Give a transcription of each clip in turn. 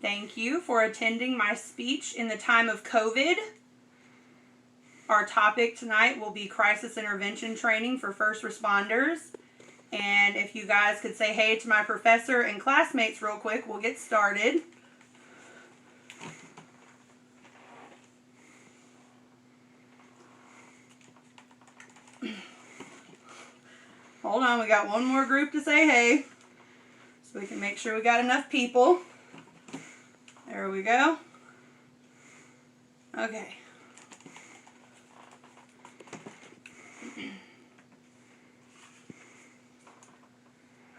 Thank you for attending my speech in the time of COVID. Our topic tonight will be crisis intervention training for first responders. And if you guys could say hey to my professor and classmates real quick, we'll get started. Hold on, we got one more group to say hey, so we can make sure we got enough people. There we go. Okay.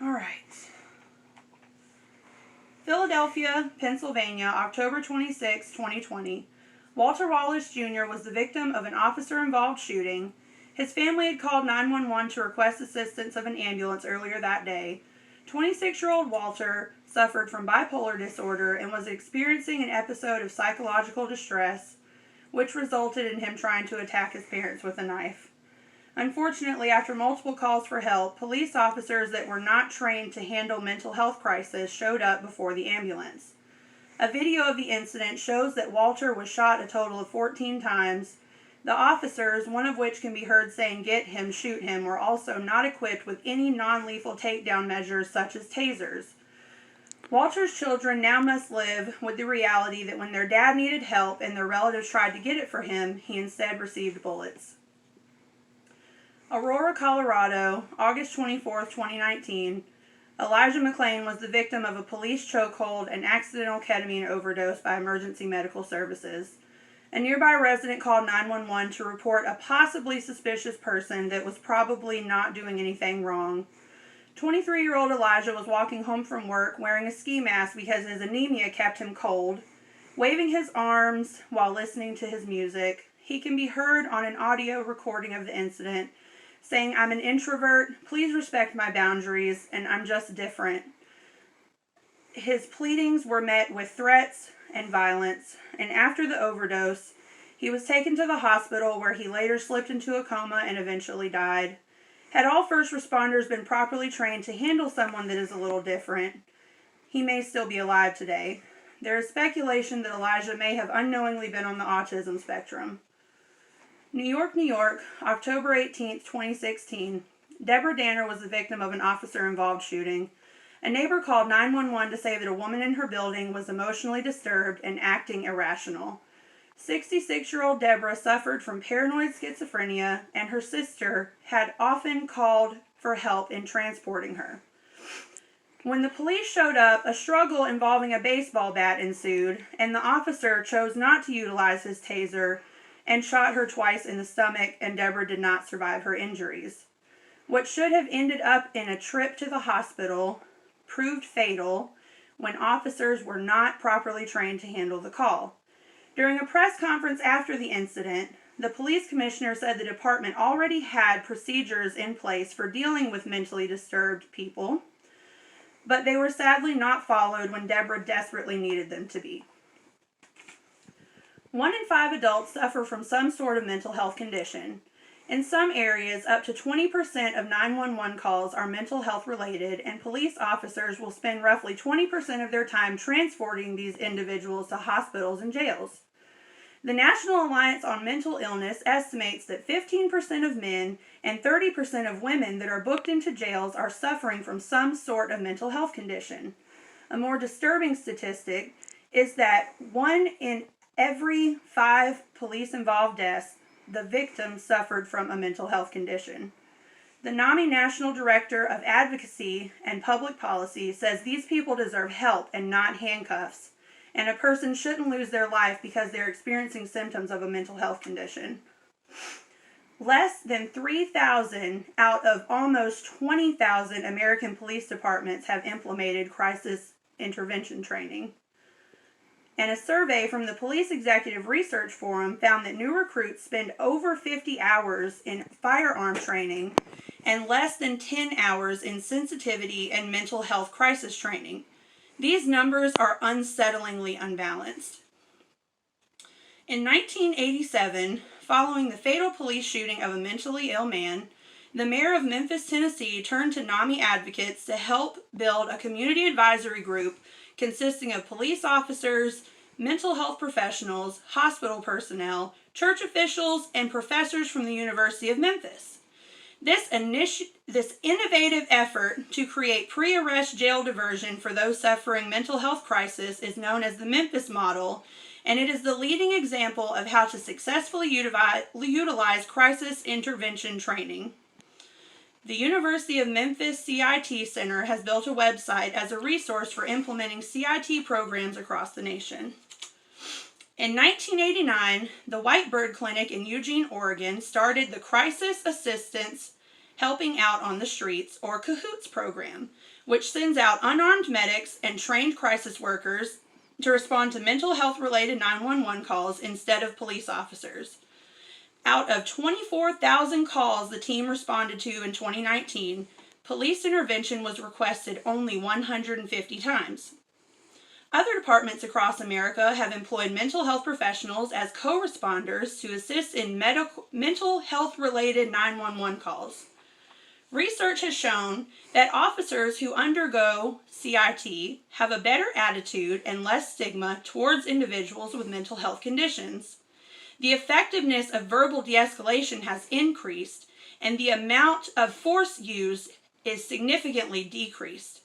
All right. Philadelphia, Pennsylvania, October 26, 2020. Walter Wallace Jr. was the victim of an officer-involved shooting. His family had called 911 to request assistance of an ambulance earlier that day. 26-year-old Walter suffered from bipolar disorder and was experiencing an episode of psychological distress, which resulted in him trying to attack his parents with a knife. Unfortunately, after multiple calls for help, police officers that were not trained to handle mental health crises showed up before the ambulance. A video of the incident shows that Walter was shot a total of 14 times. The officers, one of which can be heard saying, "Get him, shoot him," were also not equipped with any non-lethal takedown measures such as tasers. Walter's children now must live with the reality that when their dad needed help and their relatives tried to get it for him, he instead received bullets. Aurora, Colorado, August 24, 2019. Elijah McClain was the victim of a police chokehold and accidental ketamine overdose by emergency medical services. A nearby resident called 911 to report a possibly suspicious person that was probably not doing anything wrong. 23-year-old Elijah was walking home from work wearing a ski mask because his anemia kept him cold, waving his arms while listening to his music. He can be heard on an audio recording of the incident, saying, "I'm an introvert, please respect my boundaries, and I'm just different." His pleadings were met with threats and violence, and after the overdose, he was taken to the hospital where he later slipped into a coma and eventually died. Had all first responders been properly trained to handle someone that is a little different, he may still be alive today. There is speculation that Elijah may have unknowingly been on the autism spectrum. New York, New York, October 18, 2016. Deborah Danner was the victim of an officer-involved shooting. A neighbor called 911 to say that a woman in her building was emotionally disturbed and acting irrational. 66-year-old Deborah suffered from paranoid schizophrenia, and her sister had often called for help in transporting her. When the police showed up, a struggle involving a baseball bat ensued, and the officer chose not to utilize his taser and shot her twice in the stomach, and Deborah did not survive her injuries. What should have ended up in a trip to the hospital proved fatal when officers were not properly trained to handle the call. During a press conference after the incident, the police commissioner said the department already had procedures in place for dealing with mentally disturbed people, but they were sadly not followed when Deborah desperately needed them to be. 1 in 5 adults suffer from some sort of mental health condition. In some areas, up to 20% of 911 calls are mental health related, and police officers will spend roughly 20% of their time transporting these individuals to hospitals and jails. The National Alliance on Mental Illness estimates that 15% of men and 30% of women that are booked into jails are suffering from some sort of mental health condition. A more disturbing statistic is that 1 in every 5 police-involved deaths, the victim suffered from a mental health condition. The NAMI National Director of Advocacy and Public Policy says these people deserve help and not handcuffs, and a person shouldn't lose their life because they're experiencing symptoms of a mental health condition. Less than 3,000 out of almost 20,000 American police departments have implemented crisis intervention training. And a survey from the Police Executive Research Forum found that new recruits spend over 50 hours in firearm training and less than 10 hours in sensitivity and mental health crisis training. These numbers are unsettlingly unbalanced. In 1987, following the fatal police shooting of a mentally ill man, the mayor of Memphis, Tennessee turned to NAMI advocates to help build a community advisory group consisting of police officers, mental health professionals, hospital personnel, church officials, and professors from the University of Memphis. This innovative effort to create pre-arrest jail diversion for those suffering mental health crisis is known as the Memphis model, and it is the leading example of how to successfully utilize crisis intervention training. The University of Memphis CIT Center has built a website as a resource for implementing CIT programs across the nation. In 1989, the Whitebird Clinic in Eugene, Oregon started the Crisis Assistance Helping Out on the Streets, or CAHOOTS program, which sends out unarmed medics and trained crisis workers to respond to mental health-related 911 calls instead of police officers. Out of 24,000 calls the team responded to in 2019, police intervention was requested only 150 times. Other departments across America have employed mental health professionals as co-responders to assist in mental health-related 911 calls. Research has shown that officers who undergo CIT have a better attitude and less stigma towards individuals with mental health conditions. The effectiveness of verbal de-escalation has increased, and the amount of force used is significantly decreased.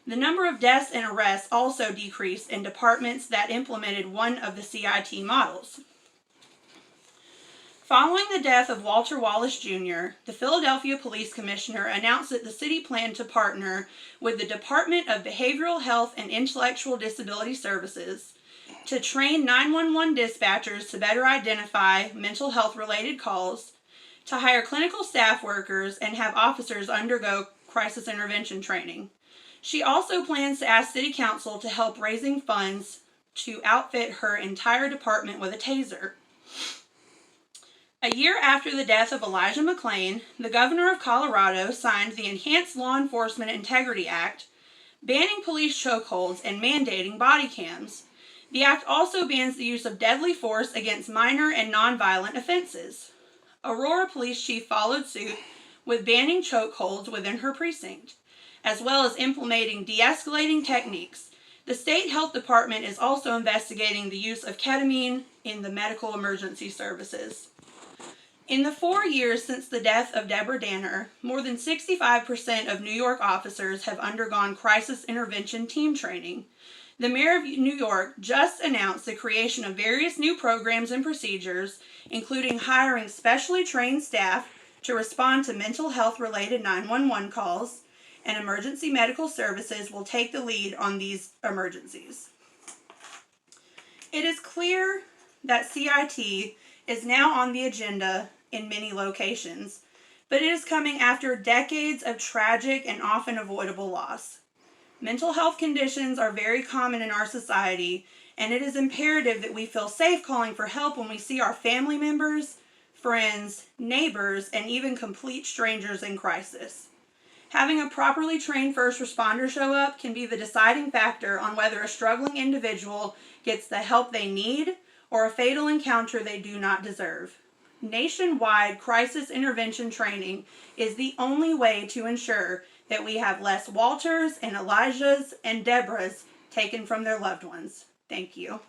The number of deaths and arrests also decreased in departments that implemented one of the CIT models. Following the death of Walter Wallace Jr., the Philadelphia Police Commissioner announced that the city planned to partner with the Department of Behavioral Health and Intellectual Disability Services to train 911 dispatchers to better identify mental health-related calls, to hire clinical staff workers, and have officers undergo crisis intervention training. She also plans to ask City Council to help raising funds to outfit her entire department with a taser. A year after the death of Elijah McClain, the governor of Colorado signed the Enhanced Law Enforcement Integrity Act, banning police chokeholds and mandating body cams. The act also bans the use of deadly force against minor and nonviolent offenses. Aurora Police Chief followed suit with banning chokeholds within her precinct, as well as implementing de-escalating techniques. The state health department is also investigating the use of ketamine in the medical emergency services. In the 4 years since the death of Deborah Danner, more than 65% of New York officers have undergone crisis intervention team training. The Mayor of New York just announced the creation of various new programs and procedures, including hiring specially trained staff to respond to mental health-related 911 calls, and emergency medical services will take the lead on these emergencies. It is clear that CIT is now on the agenda in many locations, but it is coming after decades of tragic and often avoidable loss. Mental health conditions are very common in our society, and it is imperative that we feel safe calling for help when we see our family members, friends, neighbors, and even complete strangers in crisis. Having a properly trained first responder show up can be the deciding factor on whether a struggling individual gets the help they need or a fatal encounter they do not deserve. Nationwide crisis intervention training is the only way to ensure that we have less Walters and Elijahs and Deborahs taken from their loved ones. Thank you.